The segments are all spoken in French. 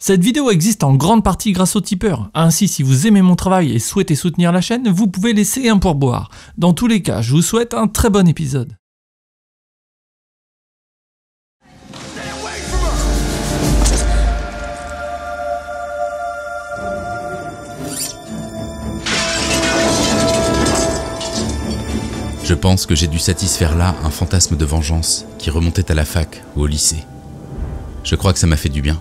Cette vidéo existe en grande partie grâce aux tipeurs. Ainsi, si vous aimez mon travail et souhaitez soutenir la chaîne, vous pouvez laisser un pourboire. Dans tous les cas, je vous souhaite un très bon épisode. Je pense que j'ai dû satisfaire là un fantasme de vengeance qui remontait à la fac ou au lycée. Je crois que ça m'a fait du bien.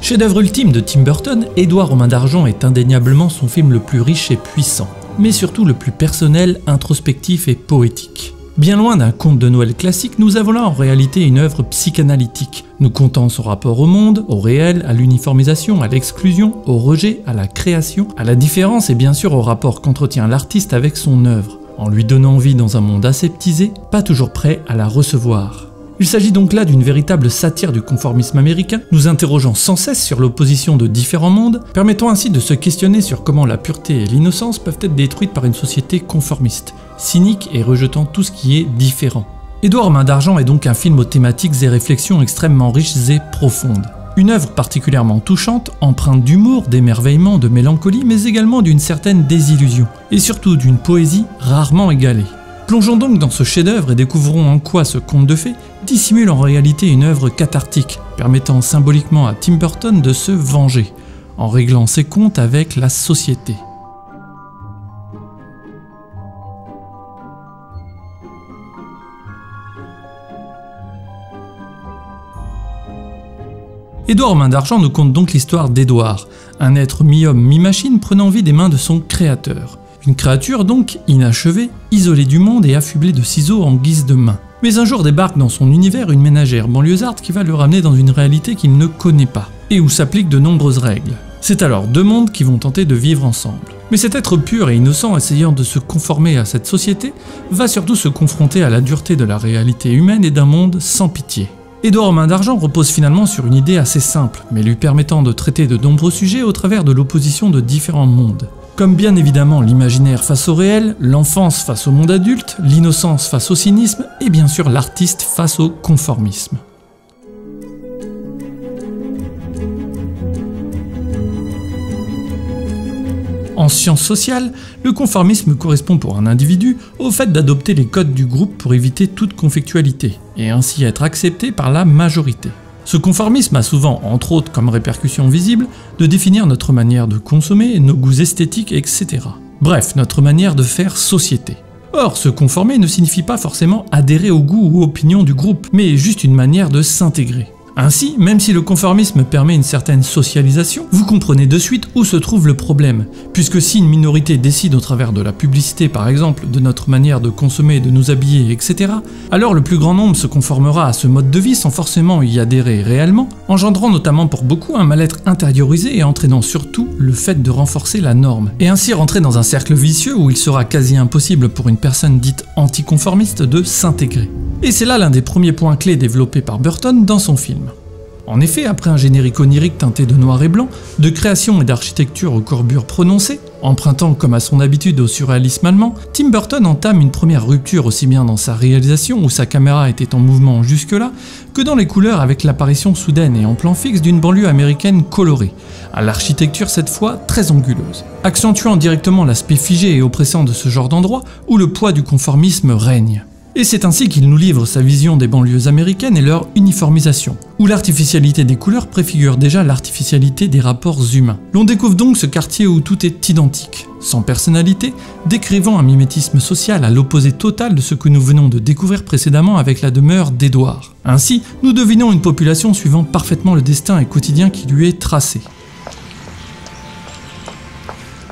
Chef-d'œuvre ultime de Tim Burton, Édouard aux mains d'argent est indéniablement son film le plus riche et puissant, mais surtout le plus personnel, introspectif et poétique. Bien loin d'un conte de Noël classique, nous avons là en réalité une œuvre psychanalytique, nous contant son rapport au monde, au réel, à l'uniformisation, à l'exclusion, au rejet, à la création, à la différence et bien sûr au rapport qu'entretient l'artiste avec son œuvre, en lui donnant vie dans un monde aseptisé, pas toujours prêt à la recevoir. Il s'agit donc là d'une véritable satire du conformisme américain, nous interrogeant sans cesse sur l'opposition de différents mondes, permettant ainsi de se questionner sur comment la pureté et l'innocence peuvent être détruites par une société conformiste, cynique et rejetant tout ce qui est différent. Édouard aux mains d'argent est donc un film aux thématiques et réflexions extrêmement riches et profondes. Une œuvre particulièrement touchante, empreinte d'humour, d'émerveillement, de mélancolie, mais également d'une certaine désillusion, et surtout d'une poésie rarement égalée. Plongeons donc dans ce chef-d'œuvre et découvrons en quoi ce conte de fées dissimule en réalité une œuvre cathartique, permettant symboliquement à Tim Burton de se venger, en réglant ses comptes avec la société. Édouard aux mains d'argent nous conte donc l'histoire d'Édouard, un être mi-homme mi-machine prenant vie des mains de son créateur. Une créature donc inachevée, isolée du monde et affublée de ciseaux en guise de main. Mais un jour débarque dans son univers une ménagère banlieusarde qui va le ramener dans une réalité qu'il ne connaît pas, et où s'appliquent de nombreuses règles. C'est alors deux mondes qui vont tenter de vivre ensemble. Mais cet être pur et innocent essayant de se conformer à cette société, va surtout se confronter à la dureté de la réalité humaine et d'un monde sans pitié. Édouard aux mains d'argent repose finalement sur une idée assez simple, mais lui permettant de traiter de nombreux sujets au travers de l'opposition de différents mondes. Comme bien évidemment l'imaginaire face au réel, l'enfance face au monde adulte, l'innocence face au cynisme, et bien sûr l'artiste face au conformisme. En sciences sociales, le conformisme correspond pour un individu au fait d'adopter les codes du groupe pour éviter toute conflictualité, et ainsi être accepté par la majorité. Ce conformisme a souvent, entre autres comme répercussion visible, de définir notre manière de consommer, nos goûts esthétiques, etc. Bref, notre manière de faire société. Or, se conformer ne signifie pas forcément adhérer aux goûts ou opinions du groupe, mais juste une manière de s'intégrer. Ainsi, même si le conformisme permet une certaine socialisation, vous comprenez de suite où se trouve le problème, puisque si une minorité décide au travers de la publicité par exemple, de notre manière de consommer, de nous habiller, etc., alors le plus grand nombre se conformera à ce mode de vie sans forcément y adhérer réellement, engendrant notamment pour beaucoup un mal-être intériorisé et entraînant surtout le fait de renforcer la norme, et ainsi rentrer dans un cercle vicieux où il sera quasi impossible pour une personne dite anticonformiste de s'intégrer. Et c'est là l'un des premiers points clés développés par Burton dans son film. En effet, après un générique onirique teinté de noir et blanc, de création et d'architecture aux courbures prononcées, empruntant comme à son habitude au surréalisme allemand, Tim Burton entame une première rupture aussi bien dans sa réalisation où sa caméra était en mouvement jusque-là, que dans les couleurs avec l'apparition soudaine et en plan fixe d'une banlieue américaine colorée, à l'architecture cette fois très anguleuse, accentuant directement l'aspect figé et oppressant de ce genre d'endroit où le poids du conformisme règne. Et c'est ainsi qu'il nous livre sa vision des banlieues américaines et leur uniformisation, où l'artificialité des couleurs préfigure déjà l'artificialité des rapports humains. L'on découvre donc ce quartier où tout est identique, sans personnalité, décrivant un mimétisme social à l'opposé total de ce que nous venons de découvrir précédemment avec la demeure d'Édouard. Ainsi, nous devinons une population suivant parfaitement le destin et quotidien qui lui est tracé.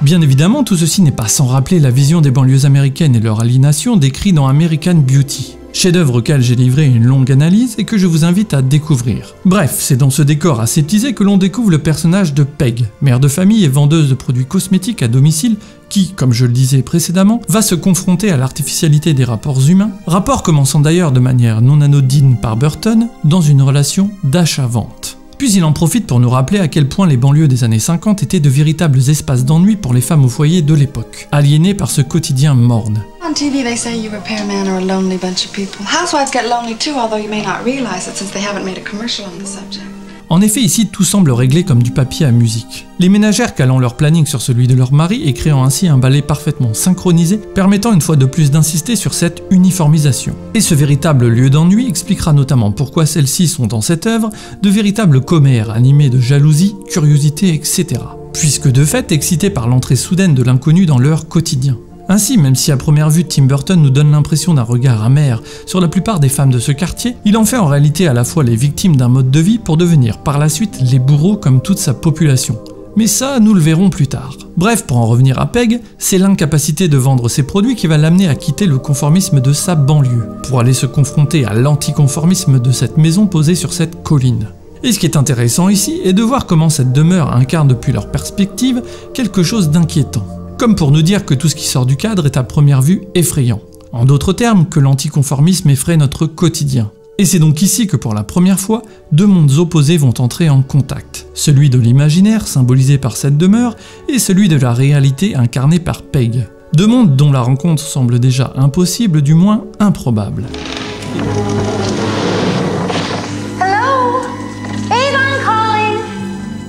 Bien évidemment, tout ceci n'est pas sans rappeler la vision des banlieues américaines et leur aliénation décrite dans American Beauty, chef-d'œuvre auquel j'ai livré une longue analyse et que je vous invite à découvrir. Bref, c'est dans ce décor aseptisé que l'on découvre le personnage de Peg, mère de famille et vendeuse de produits cosmétiques à domicile qui, comme je le disais précédemment, va se confronter à l'artificialité des rapports humains, rapport commençant d'ailleurs de manière non anodine par Burton dans une relation d'achat-vente. Puis il en profite pour nous rappeler à quel point les banlieues des années 50 étaient de véritables espaces d'ennui pour les femmes au foyer de l'époque, aliénées par ce quotidien morne. On TV they say you repairmen are a lonely bunch of people. Housewives get lonely too, although you may not realize it since they haven't made a commercial on the subject. En effet, ici, tout semble réglé comme du papier à musique. Les ménagères calant leur planning sur celui de leur mari et créant ainsi un ballet parfaitement synchronisé, permettant une fois de plus d'insister sur cette uniformisation. Et ce véritable lieu d'ennui expliquera notamment pourquoi celles-ci sont dans cette œuvre de véritables commères animées de jalousie, curiosité, etc. Puisque de fait excitées par l'entrée soudaine de l'inconnu dans leur quotidien. Ainsi, même si à première vue Tim Burton nous donne l'impression d'un regard amer sur la plupart des femmes de ce quartier, il en fait en réalité à la fois les victimes d'un mode de vie pour devenir par la suite les bourreaux comme toute sa population. Mais ça, nous le verrons plus tard. Bref, pour en revenir à Peg, c'est l'incapacité de vendre ses produits qui va l'amener à quitter le conformisme de sa banlieue, pour aller se confronter à l'anticonformisme de cette maison posée sur cette colline. Et ce qui est intéressant ici est de voir comment cette demeure incarne depuis leur perspective quelque chose d'inquiétant. Comme pour nous dire que tout ce qui sort du cadre est à première vue effrayant. En d'autres termes, que l'anticonformisme effraie notre quotidien. Et c'est donc ici que pour la première fois, deux mondes opposés vont entrer en contact. Celui de l'imaginaire, symbolisé par cette demeure, et celui de la réalité incarnée par Peg. Deux mondes dont la rencontre semble déjà impossible, du moins improbable.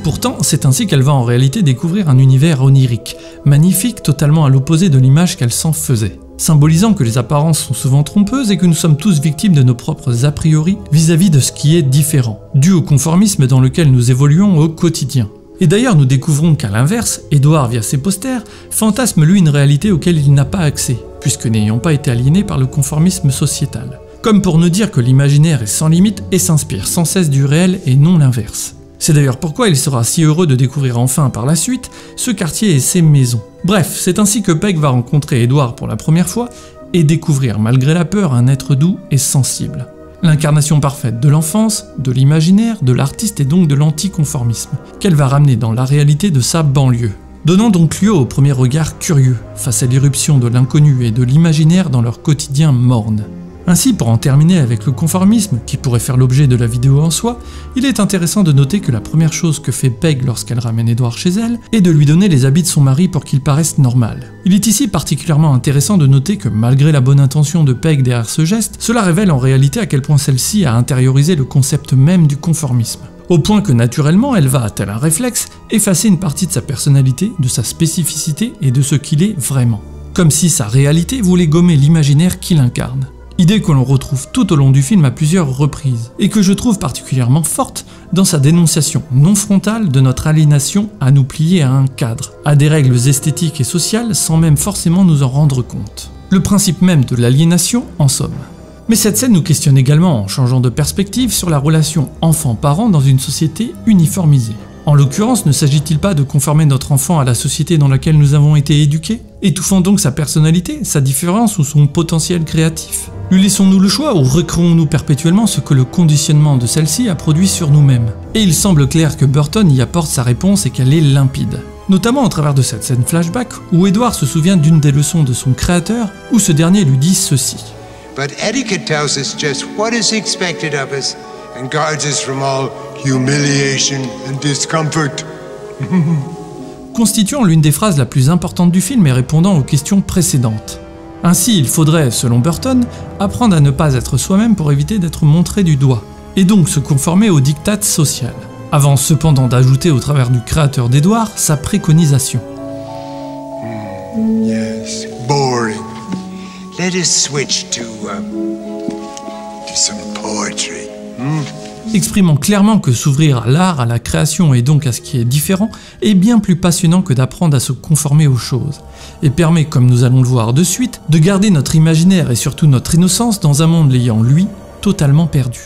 Pourtant, c'est ainsi qu'elle va en réalité découvrir un univers onirique, magnifique, totalement à l'opposé de l'image qu'elle s'en faisait. Symbolisant que les apparences sont souvent trompeuses et que nous sommes tous victimes de nos propres a priori vis-à-vis de ce qui est différent, dû au conformisme dans lequel nous évoluons au quotidien. Et d'ailleurs, nous découvrons qu'à l'inverse, Edward, via ses posters, fantasme lui une réalité auquel il n'a pas accès, puisque n'ayant pas été aliéné par le conformisme sociétal. Comme pour nous dire que l'imaginaire est sans limite et s'inspire sans cesse du réel et non l'inverse. C'est d'ailleurs pourquoi il sera si heureux de découvrir enfin par la suite ce quartier et ses maisons. Bref, c'est ainsi que Peg va rencontrer Edward pour la première fois et découvrir malgré la peur un être doux et sensible. L'incarnation parfaite de l'enfance, de l'imaginaire, de l'artiste et donc de l'anticonformisme, qu'elle va ramener dans la réalité de sa banlieue. Donnant donc lieu au premier regard curieux face à l'irruption de l'inconnu et de l'imaginaire dans leur quotidien morne. Ainsi, pour en terminer avec le conformisme, qui pourrait faire l'objet de la vidéo en soi, il est intéressant de noter que la première chose que fait Peg lorsqu'elle ramène Edward chez elle est de lui donner les habits de son mari pour qu'il paraisse normal. Il est ici particulièrement intéressant de noter que malgré la bonne intention de Peg derrière ce geste, cela révèle en réalité à quel point celle-ci a intériorisé le concept même du conformisme. Au point que naturellement, elle va, tel un réflexe, effacer une partie de sa personnalité, de sa spécificité et de ce qu'il est vraiment. Comme si sa réalité voulait gommer l'imaginaire qu'il incarne. Idée que l'on retrouve tout au long du film à plusieurs reprises, et que je trouve particulièrement forte dans sa dénonciation non frontale de notre aliénation à nous plier à un cadre, à des règles esthétiques et sociales sans même forcément nous en rendre compte. Le principe même de l'aliénation en somme. Mais cette scène nous questionne également en changeant de perspective sur la relation enfant-parent dans une société uniformisée. En l'occurrence, ne s'agit-il pas de conformer notre enfant à la société dans laquelle nous avons été éduqués, étouffant donc sa personnalité, sa différence ou son potentiel créatif? Lui laissons-nous le choix ou recréons-nous perpétuellement ce que le conditionnement de celle-ci a produit sur nous-mêmes? Et il semble clair que Burton y apporte sa réponse et qu'elle est limpide. Notamment au travers de cette scène flashback où Edward se souvient d'une des leçons de son créateur, où ce dernier lui dit ceci. But etiquette tells us just what is expected of us and guards us from all humiliation and discomfort. Constituant l'une des phrases la plus importante du film et répondant aux questions précédentes. Ainsi, il faudrait, selon Burton, apprendre à ne pas être soi-même pour éviter d'être montré du doigt, et donc se conformer aux diktats social. Avant cependant d'ajouter au travers du créateur d'Edward sa préconisation. Yes, boring. Let us switch to some poetry. Exprimant clairement que s'ouvrir à l'art, à la création et donc à ce qui est différent est bien plus passionnant que d'apprendre à se conformer aux choses, et permet, comme nous allons le voir de suite, de garder notre imaginaire et surtout notre innocence dans un monde l'ayant, lui, totalement perdu.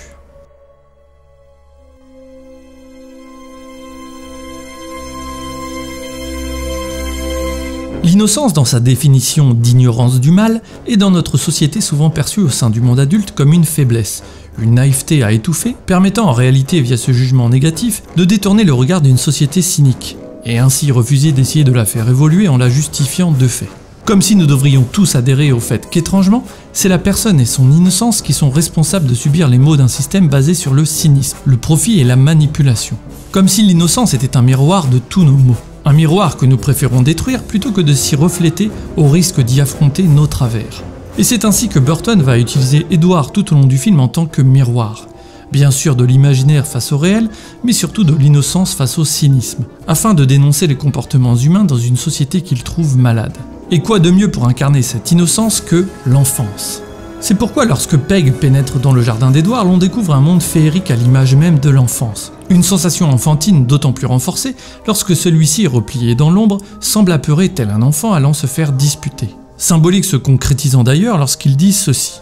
L'innocence dans sa définition d'ignorance du mal est dans notre société souvent perçue au sein du monde adulte comme une faiblesse, une naïveté à étouffer, permettant en réalité via ce jugement négatif de détourner le regard d'une société cynique, et ainsi refuser d'essayer de la faire évoluer en la justifiant de fait. Comme si nous devrions tous adhérer au fait qu'étrangement, c'est la personne et son innocence qui sont responsables de subir les maux d'un système basé sur le cynisme, le profit et la manipulation. Comme si l'innocence était un miroir de tous nos maux. Un miroir que nous préférons détruire plutôt que de s'y refléter au risque d'y affronter nos travers. Et c'est ainsi que Burton va utiliser Edward tout au long du film en tant que miroir, bien sûr de l'imaginaire face au réel, mais surtout de l'innocence face au cynisme, afin de dénoncer les comportements humains dans une société qu'il trouve malade. Et quoi de mieux pour incarner cette innocence que l'enfance ? C'est pourquoi lorsque Peg pénètre dans le jardin d'Edward, l'on découvre un monde féerique à l'image même de l'enfance. Une sensation enfantine d'autant plus renforcée lorsque celui-ci, replié dans l'ombre, semble apeuré tel un enfant allant se faire disputer. Symbolique se concrétisant d'ailleurs lorsqu'il dit ceci.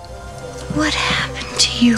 What happened to you?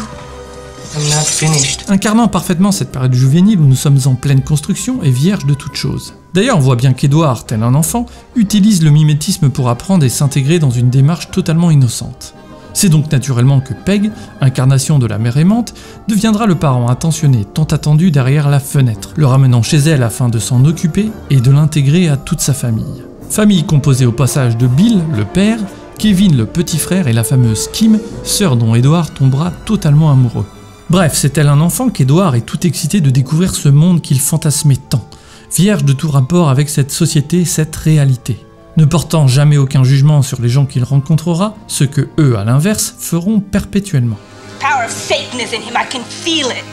I'm not finished. Incarnant parfaitement cette période juvénile où nous sommes en pleine construction et vierge de toute chose. D'ailleurs, on voit bien qu'Edward, tel un enfant, utilise le mimétisme pour apprendre et s'intégrer dans une démarche totalement innocente. C'est donc naturellement que Peg, incarnation de la mère aimante, deviendra le parent attentionné tant attendu derrière la fenêtre, le ramenant chez elle afin de s'en occuper et de l'intégrer à toute sa famille. Famille composée au passage de Bill, le père, Kevin, le petit frère et la fameuse Kim, sœur dont Edward tombera totalement amoureux. Bref, c'est tel un enfant qu'Edward est tout excité de découvrir ce monde qu'il fantasmait tant, vierge de tout rapport avec cette société, cette réalité. Ne portant jamais aucun jugement sur les gens qu'il rencontrera, ce que eux, à l'inverse, feront perpétuellement. Power of Satan is in him, I can feel it.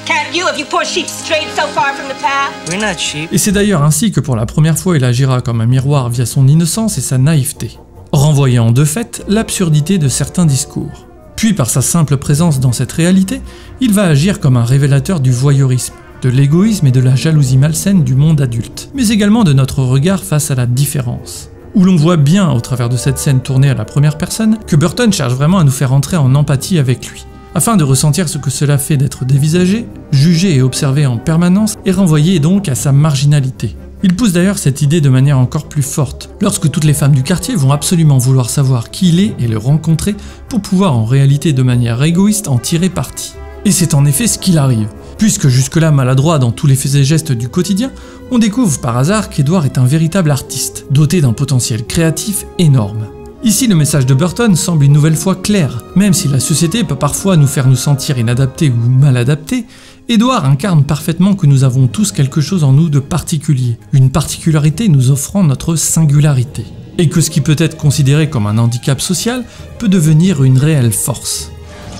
Can't you, if you poor sheep strayed so far from the path? We're not sheep. Et c'est d'ailleurs ainsi que pour la première fois il agira comme un miroir via son innocence et sa naïveté, renvoyant de fait l'absurdité de certains discours. Puis par sa simple présence dans cette réalité, il va agir comme un révélateur du voyeurisme, de l'égoïsme et de la jalousie malsaine du monde adulte, mais également de notre regard face à la différence. Où l'on voit bien, au travers de cette scène tournée à la première personne, que Burton cherche vraiment à nous faire entrer en empathie avec lui, afin de ressentir ce que cela fait d'être dévisagé, jugé et observé en permanence, et renvoyé donc à sa marginalité. Il pousse d'ailleurs cette idée de manière encore plus forte, lorsque toutes les femmes du quartier vont absolument vouloir savoir qui il est et le rencontrer pour pouvoir en réalité de manière égoïste en tirer parti. Et c'est en effet ce qu'il arrive, puisque jusque-là maladroit dans tous les faits et gestes du quotidien, on découvre par hasard qu'Edward est un véritable artiste, doté d'un potentiel créatif énorme. Ici, le message de Burton semble une nouvelle fois clair, même si la société peut parfois nous faire nous sentir inadaptés ou mal adaptés, Edward incarne parfaitement que nous avons tous quelque chose en nous de particulier, une particularité nous offrant notre singularité, et que ce qui peut être considéré comme un handicap social peut devenir une réelle force.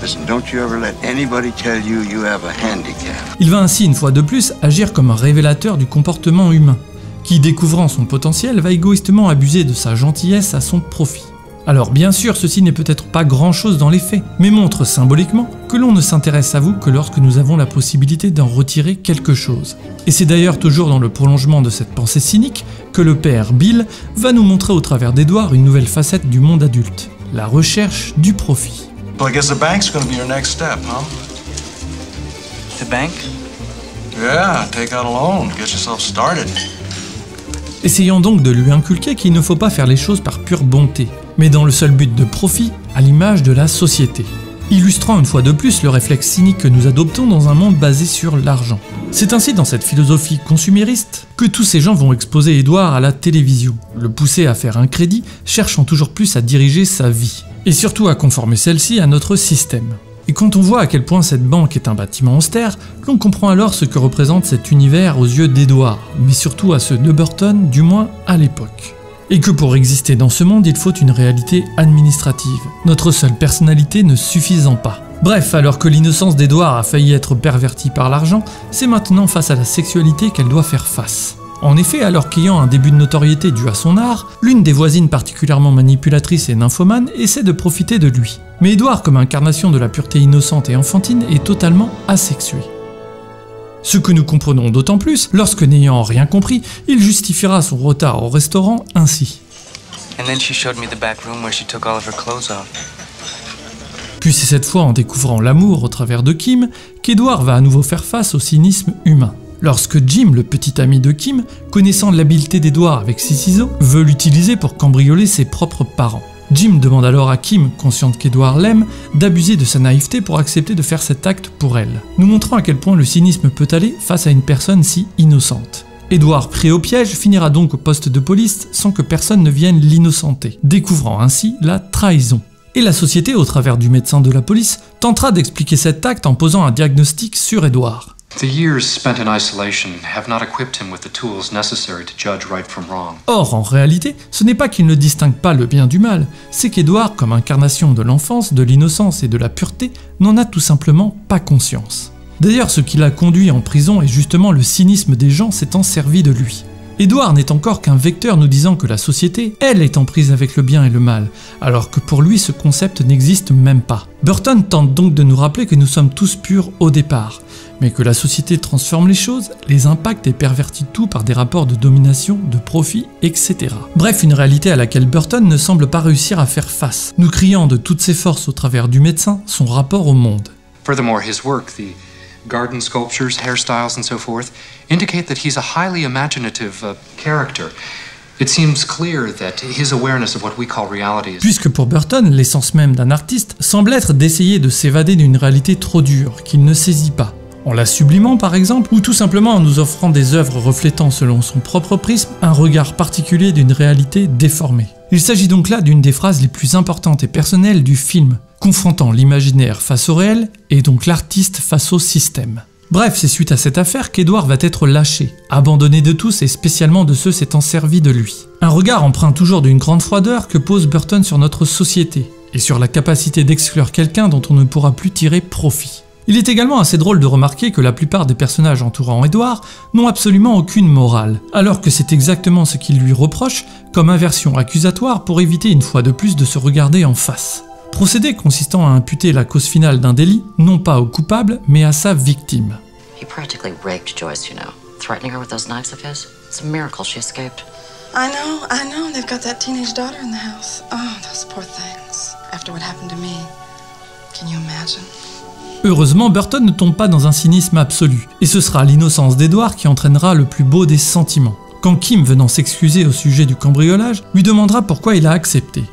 Listen, don't you ever let anybody tell you you have a handicap. Il va ainsi une fois de plus agir comme un révélateur du comportement humain, qui découvrant son potentiel va égoïstement abuser de sa gentillesse à son profit. Alors bien sûr, ceci n'est peut-être pas grand-chose dans les faits, mais montre symboliquement que l'on ne s'intéresse à vous que lorsque nous avons la possibilité d'en retirer quelque chose. Et c'est d'ailleurs toujours dans le prolongement de cette pensée cynique que le père Bill va nous montrer au travers d'Edward une nouvelle facette du monde adulte, la recherche du profit. Well, I guess the bank's gonna be your next step, huh? The bank? Yeah, take out a loan, get yourself started. Essayant donc de lui inculquer qu'il ne faut pas faire les choses par pure bonté, mais dans le seul but de profit, à l'image de la société. Illustrant une fois de plus le réflexe cynique que nous adoptons dans un monde basé sur l'argent. C'est ainsi dans cette philosophie consumériste que tous ces gens vont exposer Edward à la télévision, le pousser à faire un crédit, cherchant toujours plus à diriger sa vie, et surtout à conformer celle-ci à notre système. Et quand on voit à quel point cette banque est un bâtiment austère, l'on comprend alors ce que représente cet univers aux yeux d'Edward, mais surtout à ceux de Burton, du moins à l'époque. Et que pour exister dans ce monde, il faut une réalité administrative, notre seule personnalité ne suffisant pas. Bref, alors que l'innocence d'Edward a failli être pervertie par l'argent, c'est maintenant face à la sexualité qu'elle doit faire face. En effet, alors qu'ayant un début de notoriété dû à son art, l'une des voisines particulièrement manipulatrice et nymphomane essaie de profiter de lui. Mais Edward, comme incarnation de la pureté innocente et enfantine, est totalement asexué. Ce que nous comprenons d'autant plus lorsque, n'ayant rien compris, il justifiera son retard au restaurant ainsi. And then she showed me the back room where she took all of her clothes off. Puis c'est cette fois en découvrant l'amour au travers de Kim qu'Edward va à nouveau faire face au cynisme humain. Lorsque Jim, le petit ami de Kim, connaissant l'habileté d'Edward avec ses ciseaux, veut l'utiliser pour cambrioler ses propres parents. Jim demande alors à Kim, consciente qu'Edward l'aime, d'abuser de sa naïveté pour accepter de faire cet acte pour elle, nous montrant à quel point le cynisme peut aller face à une personne si innocente. Edward, pris au piège, finira donc au poste de police sans que personne ne vienne l'innocenter, découvrant ainsi la trahison. Et la société, au travers du médecin de la police, tentera d'expliquer cet acte en posant un diagnostic sur Edward. The years spent in isolation have not equipped him with the tools necessary to judge right from wrong. Or, en réalité, ce n'est pas qu'il ne distingue pas le bien du mal, c'est qu'Edward, comme incarnation de l'enfance, de l'innocence et de la pureté, n'en a tout simplement pas conscience. D'ailleurs, ce qui l'a conduit en prison est justement le cynisme des gens s'étant servi de lui. Edward n'est encore qu'un vecteur nous disant que la société, elle, est en prise avec le bien et le mal, alors que pour lui ce concept n'existe même pas. Burton tente donc de nous rappeler que nous sommes tous purs au départ, mais que la société transforme les choses, les impacte et pervertit tout par des rapports de domination, de profit, etc. Bref, une réalité à laquelle Burton ne semble pas réussir à faire face, nous criant de toutes ses forces au travers du médecin son rapport au monde. Furthermore, his work, the garden sculptures, hairstyles, and so forth, indicate that he's a highly imaginative character. It seems clear that his awareness of what we call reality is... Puisque pour Burton, l'essence même d'un artiste semble être d'essayer de s'évader d'une réalité trop dure, qu'il ne saisit pas. En la sublimant par exemple, ou tout simplement en nous offrant des œuvres reflétant selon son propre prisme un regard particulier d'une réalité déformée. Il s'agit donc là d'une des phrases les plus importantes et personnelles du film, confrontant l'imaginaire face au réel et donc l'artiste face au système. Bref, c'est suite à cette affaire qu'Edward va être lâché, abandonné de tous et spécialement de ceux s'étant servis de lui. Un regard empreint toujours d'une grande froideur que pose Burton sur notre société, et sur la capacité d'exclure quelqu'un dont on ne pourra plus tirer profit. Il est également assez drôle de remarquer que la plupart des personnages entourant Edward n'ont absolument aucune morale, alors que c'est exactement ce qu'ils lui reprochent comme inversion accusatoire pour éviter une fois de plus de se regarder en face. Procédé consistant à imputer la cause finale d'un délit, non pas au coupable, mais à sa victime. He practically raped Joyce, you know, threatening her with those knives of his. It's a miracle she escaped. I know. They've got that teenage daughter in the house. Oh, those poor things. After what happened to me. Can you imagine? Heureusement, Burton ne tombe pas dans un cynisme absolu, et ce sera l'innocence d'Edward qui entraînera le plus beau des sentiments. Quand Kim, venant s'excuser au sujet du cambriolage, lui demandera pourquoi il a accepté.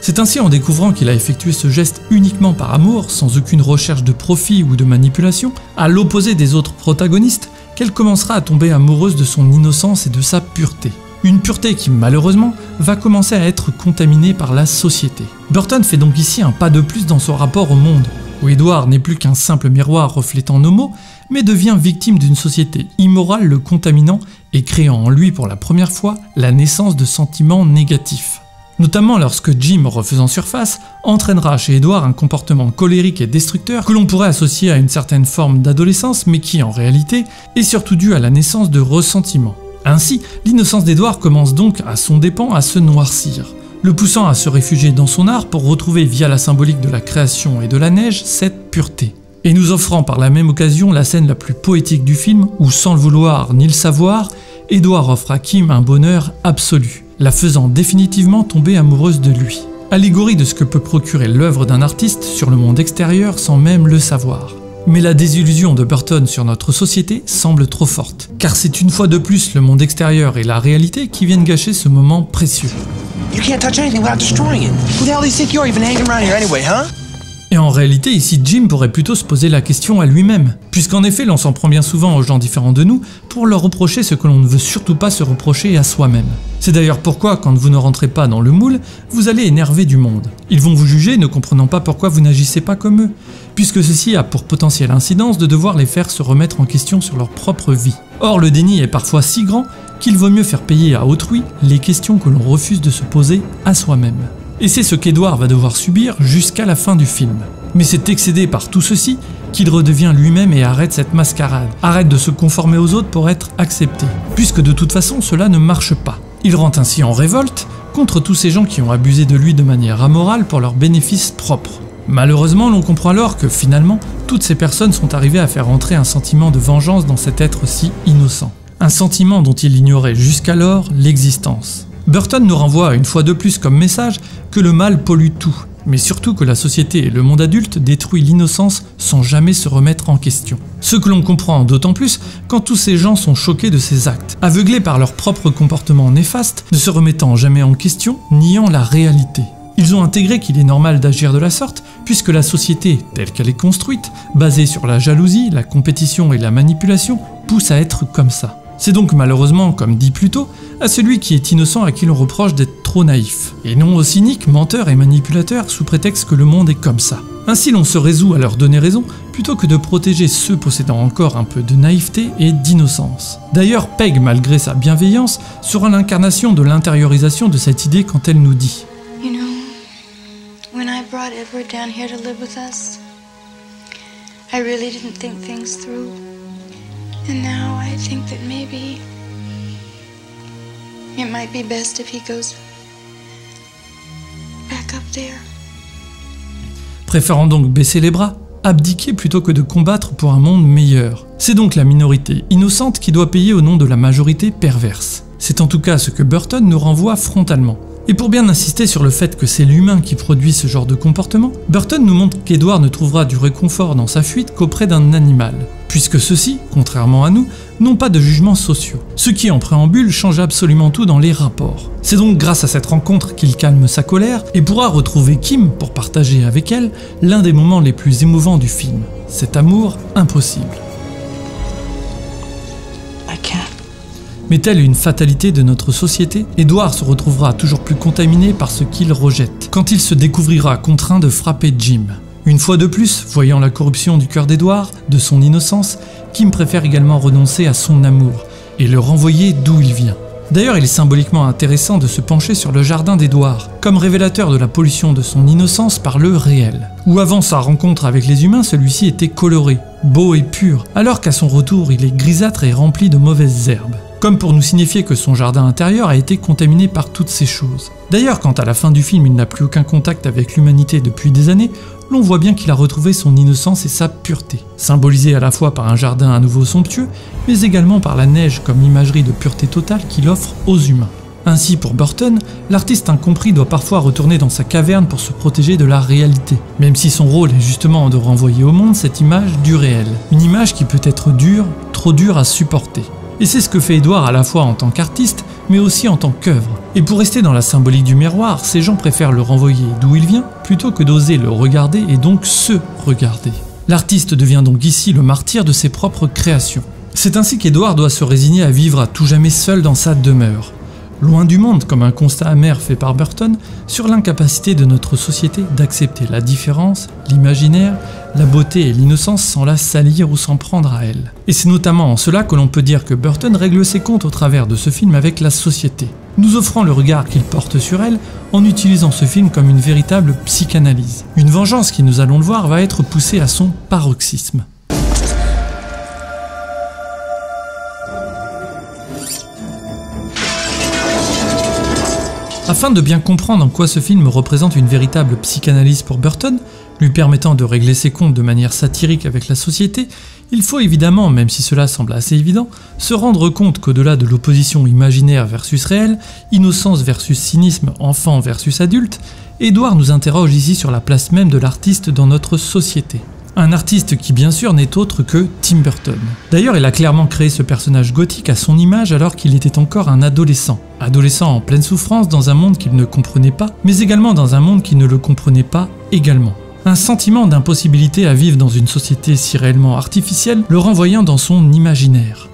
C'est ainsi en découvrant qu'il a effectué ce geste uniquement par amour, sans aucune recherche de profit ou de manipulation, à l'opposé des autres protagonistes, qu'elle commencera à tomber amoureuse de son innocence et de sa pureté. Une pureté qui, malheureusement, va commencer à être contaminée par la société. Burton fait donc ici un pas de plus dans son rapport au monde, où Edward n'est plus qu'un simple miroir reflétant nos maux, mais devient victime d'une société immorale le contaminant et créant en lui pour la première fois la naissance de sentiments négatifs. Notamment lorsque Jim, refaisant surface, entraînera chez Edward un comportement colérique et destructeur que l'on pourrait associer à une certaine forme d'adolescence, mais qui en réalité est surtout dû à la naissance de ressentiments. Ainsi, l'innocence d'Edward commence donc à son dépens à se noircir, le poussant à se réfugier dans son art pour retrouver via la symbolique de la création et de la neige cette pureté. Et nous offrant par la même occasion la scène la plus poétique du film où, sans le vouloir ni le savoir, Edward offre à Kim un bonheur absolu, la faisant définitivement tomber amoureuse de lui. Allégorie de ce que peut procurer l'œuvre d'un artiste sur le monde extérieur sans même le savoir. Mais la désillusion de Burton sur notre société semble trop forte, car c'est une fois de plus le monde extérieur et la réalité qui viennent gâcher ce moment précieux. Et en réalité, ici Jim pourrait plutôt se poser la question à lui-même, puisqu'en effet l'on s'en prend bien souvent aux gens différents de nous pour leur reprocher ce que l'on ne veut surtout pas se reprocher à soi-même. C'est d'ailleurs pourquoi, quand vous ne rentrez pas dans le moule, vous allez énerver du monde. Ils vont vous juger ne comprenant pas pourquoi vous n'agissez pas comme eux, puisque ceci a pour potentielle incidence de devoir les faire se remettre en question sur leur propre vie. Or, le déni est parfois si grand qu'il vaut mieux faire payer à autrui les questions que l'on refuse de se poser à soi-même. Et c'est ce qu'Edward va devoir subir jusqu'à la fin du film. Mais c'est excédé par tout ceci qu'il redevient lui-même et arrête cette mascarade, arrête de se conformer aux autres pour être accepté, puisque de toute façon cela ne marche pas. Il rentre ainsi en révolte contre tous ces gens qui ont abusé de lui de manière amorale pour leurs bénéfices propres. Malheureusement, l'on comprend alors que finalement, toutes ces personnes sont arrivées à faire entrer un sentiment de vengeance dans cet être si innocent. Un sentiment dont il ignorait jusqu'alors l'existence. Burton nous renvoie une fois de plus comme message que le mal pollue tout, mais surtout que la société et le monde adulte détruisent l'innocence sans jamais se remettre en question. Ce que l'on comprend d'autant plus quand tous ces gens sont choqués de ces actes, aveuglés par leur propre comportement néfaste, ne se remettant jamais en question, niant la réalité. Ils ont intégré qu'il est normal d'agir de la sorte, puisque la société, telle qu'elle est construite, basée sur la jalousie, la compétition et la manipulation, pousse à être comme ça. C'est donc malheureusement, comme dit plus tôt, à celui qui est innocent à qui l'on reproche d'être trop naïf, et non au cynique, menteur et manipulateur sous prétexte que le monde est comme ça. Ainsi l'on se résout à leur donner raison, plutôt que de protéger ceux possédant encore un peu de naïveté et d'innocence. D'ailleurs, Peg, malgré sa bienveillance, sera l'incarnation de l'intériorisation de cette idée quand elle nous dit « You know, when I brought Edward down here to live with us, I really didn't think things through. And now I think that maybe it might be best if he goes back up there. » Préférant donc baisser les bras, abdiquer plutôt que de combattre pour un monde meilleur. C'est donc la minorité innocente qui doit payer au nom de la majorité perverse. C'est en tout cas ce que Burton nous renvoie frontalement. Et pour bien insister sur le fait que c'est l'humain qui produit ce genre de comportement, Burton nous montre qu'Edward ne trouvera du réconfort dans sa fuite qu'auprès d'un animal, puisque ceux-ci, contrairement à nous, n'ont pas de jugements sociaux. Ce qui en préambule change absolument tout dans les rapports. C'est donc grâce à cette rencontre qu'il calme sa colère et pourra retrouver Kim pour partager avec elle l'un des moments les plus émouvants du film, cet amour impossible. Mais telle une fatalité de notre société, Edward se retrouvera toujours plus contaminé par ce qu'il rejette, quand il se découvrira contraint de frapper Jim. Une fois de plus, voyant la corruption du cœur d'Edward, de son innocence, Kim préfère également renoncer à son amour et le renvoyer d'où il vient. D'ailleurs, il est symboliquement intéressant de se pencher sur le jardin d'Edward, comme révélateur de la pollution de son innocence par le réel. Où avant sa rencontre avec les humains, celui-ci était coloré, beau et pur, alors qu'à son retour, il est grisâtre et rempli de mauvaises herbes. Comme pour nous signifier que son jardin intérieur a été contaminé par toutes ces choses. D'ailleurs, quand à la fin du film il n'a plus aucun contact avec l'humanité depuis des années, l'on voit bien qu'il a retrouvé son innocence et sa pureté, symbolisée à la fois par un jardin à nouveau somptueux, mais également par la neige comme imagerie de pureté totale qu'il offre aux humains. Ainsi, pour Burton, l'artiste incompris doit parfois retourner dans sa caverne pour se protéger de la réalité, même si son rôle est justement de renvoyer au monde cette image du réel, une image qui peut être dure, trop dure à supporter. Et c'est ce que fait Edward à la fois en tant qu'artiste, mais aussi en tant qu'œuvre. Et pour rester dans la symbolique du miroir, ces gens préfèrent le renvoyer d'où il vient, plutôt que d'oser le regarder et donc se regarder. L'artiste devient donc ici le martyr de ses propres créations. C'est ainsi qu'Edward doit se résigner à vivre à tout jamais seul dans sa demeure. Loin du monde, comme un constat amer fait par Burton, sur l'incapacité de notre société d'accepter la différence, l'imaginaire, la beauté et l'innocence sans la salir ou s'en prendre à elle. Et c'est notamment en cela que l'on peut dire que Burton règle ses comptes au travers de ce film avec la société, nous offrant le regard qu'il porte sur elle en utilisant ce film comme une véritable psychanalyse. Une vengeance qui, nous allons le voir, va être poussée à son paroxysme. Afin de bien comprendre en quoi ce film représente une véritable psychanalyse pour Burton, lui permettant de régler ses comptes de manière satirique avec la société, il faut évidemment, même si cela semble assez évident, se rendre compte qu'au-delà de l'opposition imaginaire versus réel, innocence versus cynisme, enfant versus adulte, Edward nous interroge ici sur la place même de l'artiste dans notre société. Un artiste qui bien sûr n'est autre que Tim Burton. D'ailleurs, il a clairement créé ce personnage gothique à son image alors qu'il était encore un adolescent. Adolescent en pleine souffrance dans un monde qu'il ne comprenait pas, mais également dans un monde qui ne le comprenait pas également. Un sentiment d'impossibilité à vivre dans une société si réellement artificielle, le renvoyant dans son imaginaire.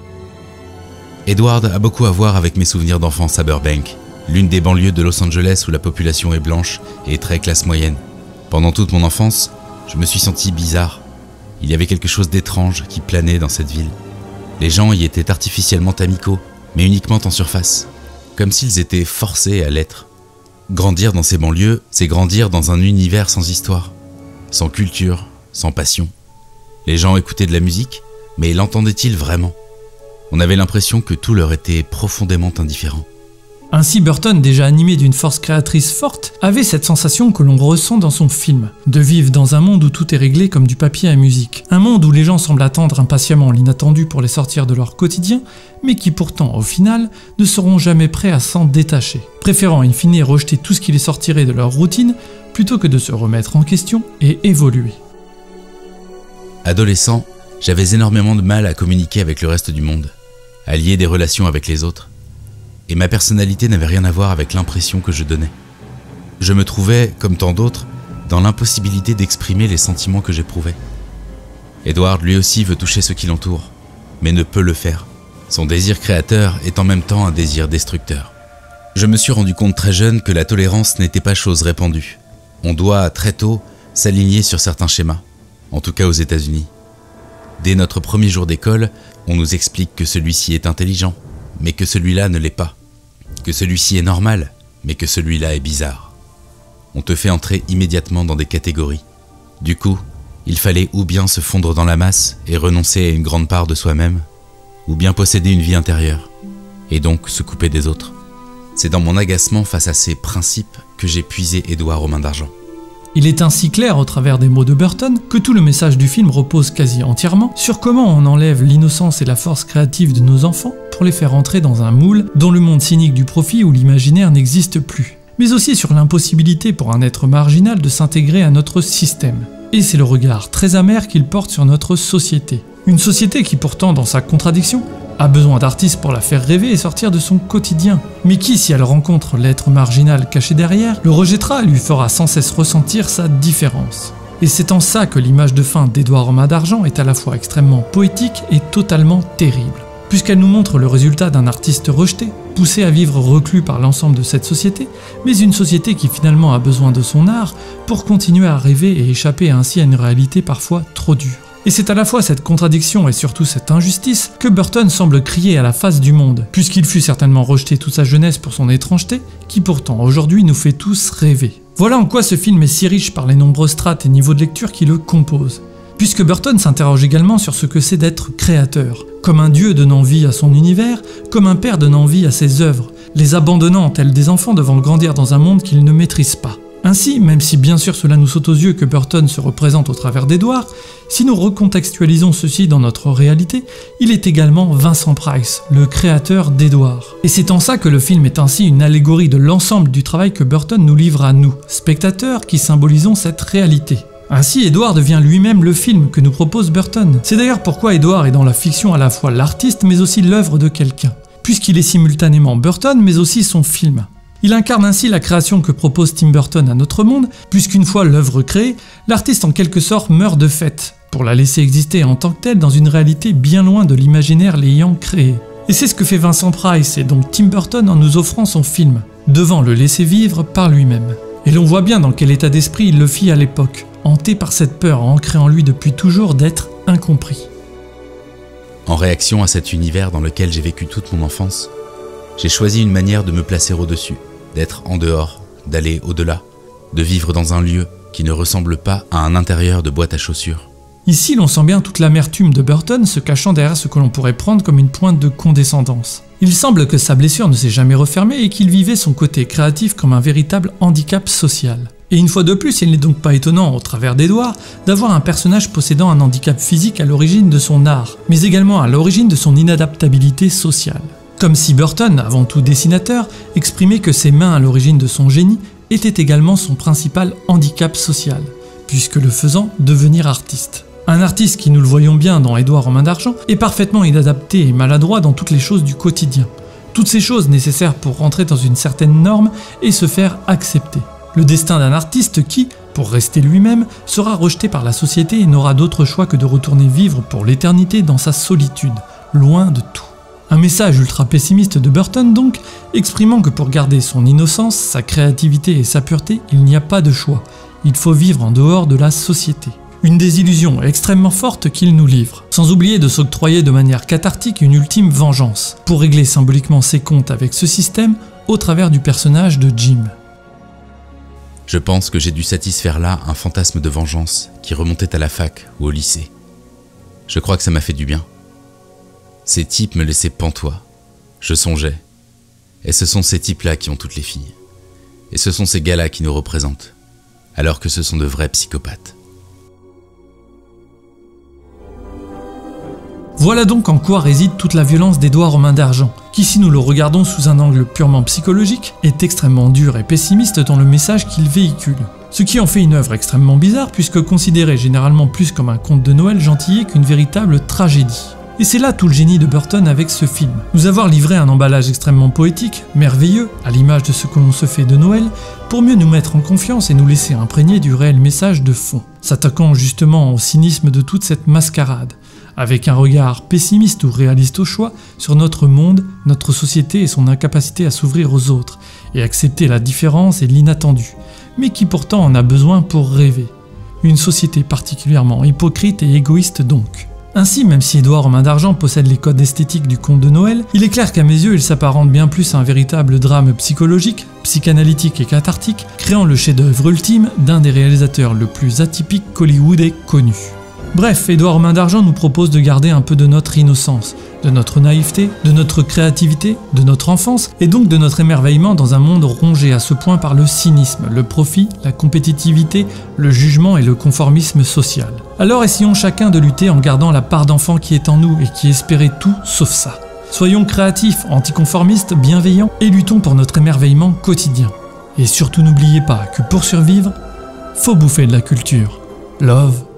Edward a beaucoup à voir avec mes souvenirs d'enfance à Burbank, l'une des banlieues de Los Angeles où la population est blanche et très classe moyenne. Pendant toute mon enfance, je me suis senti bizarre. Il y avait quelque chose d'étrange qui planait dans cette ville. Les gens y étaient artificiellement amicaux, mais uniquement en surface, comme s'ils étaient forcés à l'être. Grandir dans ces banlieues, c'est grandir dans un univers sans histoire, sans culture, sans passion. Les gens écoutaient de la musique, mais l'entendaient-ils vraiment? On avait l'impression que tout leur était profondément indifférent. Ainsi, Burton, déjà animé d'une force créatrice forte, avait cette sensation que l'on ressent dans son film, de vivre dans un monde où tout est réglé comme du papier à musique, un monde où les gens semblent attendre impatiemment l'inattendu pour les sortir de leur quotidien, mais qui pourtant, au final, ne seront jamais prêts à s'en détacher, préférant in fine rejeter tout ce qui les sortirait de leur routine, plutôt que de se remettre en question et évoluer. Adolescent, j'avais énormément de mal à communiquer avec le reste du monde, à lier des relations avec les autres. Et ma personnalité n'avait rien à voir avec l'impression que je donnais. Je me trouvais, comme tant d'autres, dans l'impossibilité d'exprimer les sentiments que j'éprouvais. Edward lui aussi veut toucher ceux qui l'entourent, mais ne peut le faire. Son désir créateur est en même temps un désir destructeur. Je me suis rendu compte très jeune que la tolérance n'était pas chose répandue. On doit, très tôt, s'aligner sur certains schémas, en tout cas aux États-Unis. Dès notre premier jour d'école, on nous explique que celui-ci est intelligent, mais que celui-là ne l'est pas. Que celui-ci est normal, mais que celui-là est bizarre. On te fait entrer immédiatement dans des catégories. Du coup, il fallait ou bien se fondre dans la masse et renoncer à une grande part de soi-même, ou bien posséder une vie intérieure, et donc se couper des autres. C'est dans mon agacement face à ces principes que j'ai puisé Édouard aux mains d'argent. Il est ainsi clair au travers des mots de Burton que tout le message du film repose quasi entièrement sur comment on enlève l'innocence et la force créative de nos enfants pour les faire entrer dans un moule dont le monde cynique du profit ou l'imaginaire n'existe plus, mais aussi sur l'impossibilité pour un être marginal de s'intégrer à notre système. Et c'est le regard très amer qu'il porte sur notre société. Une société qui pourtant, dans sa contradiction, a besoin d'artistes pour la faire rêver et sortir de son quotidien, mais qui, si elle rencontre l'être marginal caché derrière, le rejettera et lui fera sans cesse ressentir sa différence. Et c'est en ça que l'image de fin d'Édouard aux mains d'argent est à la fois extrêmement poétique et totalement terrible, puisqu'elle nous montre le résultat d'un artiste rejeté, poussé à vivre reclus par l'ensemble de cette société, mais une société qui finalement a besoin de son art pour continuer à rêver et échapper ainsi à une réalité parfois trop dure. Et c'est à la fois cette contradiction et surtout cette injustice que Burton semble crier à la face du monde, puisqu'il fut certainement rejeté toute sa jeunesse pour son étrangeté, qui pourtant aujourd'hui nous fait tous rêver. Voilà en quoi ce film est si riche par les nombreuses strates et niveaux de lecture qui le composent. Puisque Burton s'interroge également sur ce que c'est d'être créateur, comme un dieu donnant vie à son univers, comme un père donnant vie à ses œuvres, les abandonnant tels des enfants devant grandir dans un monde qu'ils ne maîtrisent pas. Ainsi, même si bien sûr cela nous saute aux yeux que Burton se représente au travers d'Édouard, si nous recontextualisons ceci dans notre réalité, il est également Vincent Price, le créateur d'Édouard. Et c'est en ça que le film est ainsi une allégorie de l'ensemble du travail que Burton nous livre à nous, spectateurs qui symbolisons cette réalité. Ainsi, Édouard devient lui-même le film que nous propose Burton. C'est d'ailleurs pourquoi Édouard est dans la fiction à la fois l'artiste mais aussi l'œuvre de quelqu'un, puisqu'il est simultanément Burton mais aussi son film. Il incarne ainsi la création que propose Tim Burton à notre monde, puisqu'une fois l'œuvre créée, l'artiste en quelque sorte meurt de fait, pour la laisser exister en tant que telle dans une réalité bien loin de l'imaginaire l'ayant créée. Et c'est ce que fait Vincent Price et donc Tim Burton en nous offrant son film, devant le laisser vivre par lui-même. Et l'on voit bien dans quel état d'esprit il le fit à l'époque, hanté par cette peur ancrée en lui depuis toujours d'être incompris. En réaction à cet univers dans lequel j'ai vécu toute mon enfance, j'ai choisi une manière de me placer au-dessus, d'être en dehors, d'aller au-delà, de vivre dans un lieu qui ne ressemble pas à un intérieur de boîte à chaussures. Ici, l'on sent bien toute l'amertume de Burton se cachant derrière ce que l'on pourrait prendre comme une pointe de condescendance. Il semble que sa blessure ne s'est jamais refermée et qu'il vivait son côté créatif comme un véritable handicap social. Et une fois de plus, il n'est donc pas étonnant, au travers d'Édouard, d'avoir un personnage possédant un handicap physique à l'origine de son art, mais également à l'origine de son inadaptabilité sociale. Comme si Burton, avant tout dessinateur, exprimait que ses mains à l'origine de son génie étaient également son principal handicap social, puisque le faisant devenir artiste. Un artiste qui, nous le voyons bien dans Édouard aux mains d'argent, est parfaitement inadapté et maladroit dans toutes les choses du quotidien. Toutes ces choses nécessaires pour rentrer dans une certaine norme et se faire accepter. Le destin d'un artiste qui, pour rester lui-même, sera rejeté par la société et n'aura d'autre choix que de retourner vivre pour l'éternité dans sa solitude, loin de tout. Un message ultra pessimiste de Burton donc, exprimant que pour garder son innocence, sa créativité et sa pureté, il n'y a pas de choix. Il faut vivre en dehors de la société. Une désillusion extrêmement forte qu'il nous livre, sans oublier de s'octroyer de manière cathartique une ultime vengeance, pour régler symboliquement ses comptes avec ce système au travers du personnage de Jim. Je pense que j'ai dû satisfaire là un fantasme de vengeance qui remontait à la fac ou au lycée. Je crois que ça m'a fait du bien. Ces types me laissaient pantois. Je songeais. Et ce sont ces types-là qui ont toutes les filles. Et ce sont ces gars-là qui nous représentent. Alors que ce sont de vrais psychopathes. Voilà donc en quoi réside toute la violence d'Édouard aux mains d'argent, qui si nous le regardons sous un angle purement psychologique, est extrêmement dur et pessimiste dans le message qu'il véhicule. Ce qui en fait une œuvre extrêmement bizarre puisque considérée généralement plus comme un conte de Noël gentillé qu'une véritable tragédie. Et c'est là tout le génie de Burton avec ce film. Nous avoir livré un emballage extrêmement poétique, merveilleux, à l'image de ce que l'on se fait de Noël, pour mieux nous mettre en confiance et nous laisser imprégner du réel message de fond, s'attaquant justement au cynisme de toute cette mascarade, avec un regard pessimiste ou réaliste au choix sur notre monde, notre société et son incapacité à s'ouvrir aux autres, et accepter la différence et l'inattendu, mais qui pourtant en a besoin pour rêver. une société particulièrement hypocrite et égoïste donc. Ainsi, même si Édouard aux mains d'argent possède les codes esthétiques du conte de Noël, il est clair qu'à mes yeux il s'apparente bien plus à un véritable drame psychologique, psychanalytique et cathartique, créant le chef-d'œuvre ultime d'un des réalisateurs le plus atypique qu'Hollywood ait connu. Bref, Édouard aux mains d'argent nous propose de garder un peu de notre innocence, de notre naïveté, de notre créativité, de notre enfance, et donc de notre émerveillement dans un monde rongé à ce point par le cynisme, le profit, la compétitivité, le jugement et le conformisme social. Alors essayons chacun de lutter en gardant la part d'enfant qui est en nous et qui espérait tout sauf ça. Soyons créatifs, anticonformistes, bienveillants et luttons pour notre émerveillement quotidien. Et surtout n'oubliez pas que pour survivre, faut bouffer de la culture. Love.